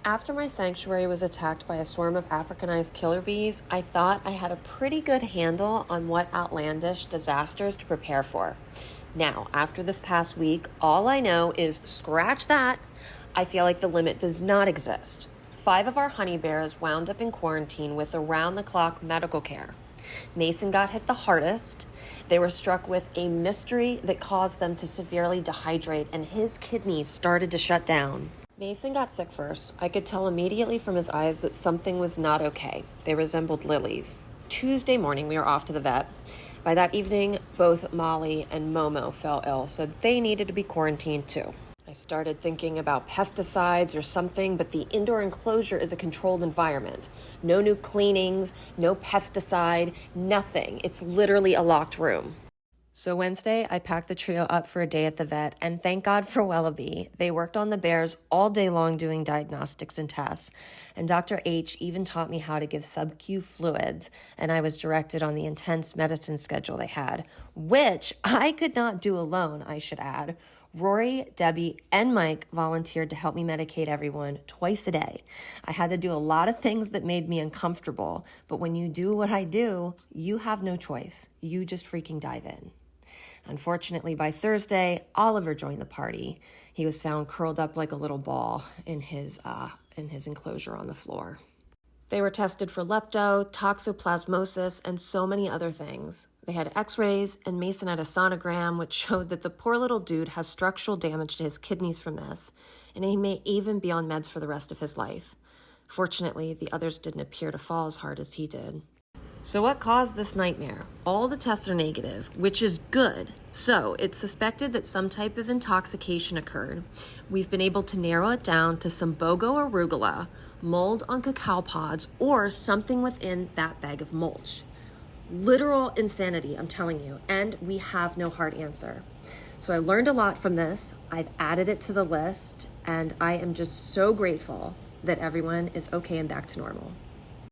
After my sanctuary was attacked by a swarm of Africanized killer bees, I thought I had a pretty good handle on what outlandish disasters to prepare for. Now, after this past week, all I know is scratch that. I feel like the limit does not exist. 5 of our honey bears wound up in quarantine with around-the-clock medical care. Mason got hit the hardest. They were struck with a mystery that caused them to severely dehydrate, and his kidneys started to shut down. Mason got sick first. I could tell immediately from his eyes that something was not okay. They resembled lilies. Tuesday morning, we were off to the vet. By that evening, both Molly and Momo fell ill, so they needed to be quarantined too. I started thinking about pesticides or something, but the indoor enclosure is a controlled environment. No new cleanings, no pesticide, nothing. It's literally a locked room. So Wednesday, I packed the trio up for a day at the vet, and thank God for Wellaby. They worked on the bears all day long doing diagnostics and tests, and Dr. H even taught me how to give sub-Q fluids, and I was directed on the intense medicine schedule they had, which I could not do alone, I should add. Rory, Debbie, and Mike volunteered to help me medicate everyone twice a day. I had to do a lot of things that made me uncomfortable, but when you do what I do, you have no choice. You just freaking dive in. Unfortunately, by Thursday, Oliver joined the party. He was found curled up like a little ball in his enclosure on the floor. They were tested for lepto, toxoplasmosis, and so many other things. They had x-rays, and Mason had a sonogram, which showed that the poor little dude has structural damage to his kidneys from this, and he may even be on meds for the rest of his life. Fortunately, the others didn't appear to fall as hard as he did. So what caused this nightmare? All the tests are negative, which is good. So it's suspected that some type of intoxication occurred. We've been able to narrow it down to some bogo arugula, mold on cacao pods, or something within that bag of mulch. Literal insanity, I'm telling you, and we have no hard answer. So I learned a lot from this. I've added it to the list, and I am just so grateful that everyone is okay and back to normal.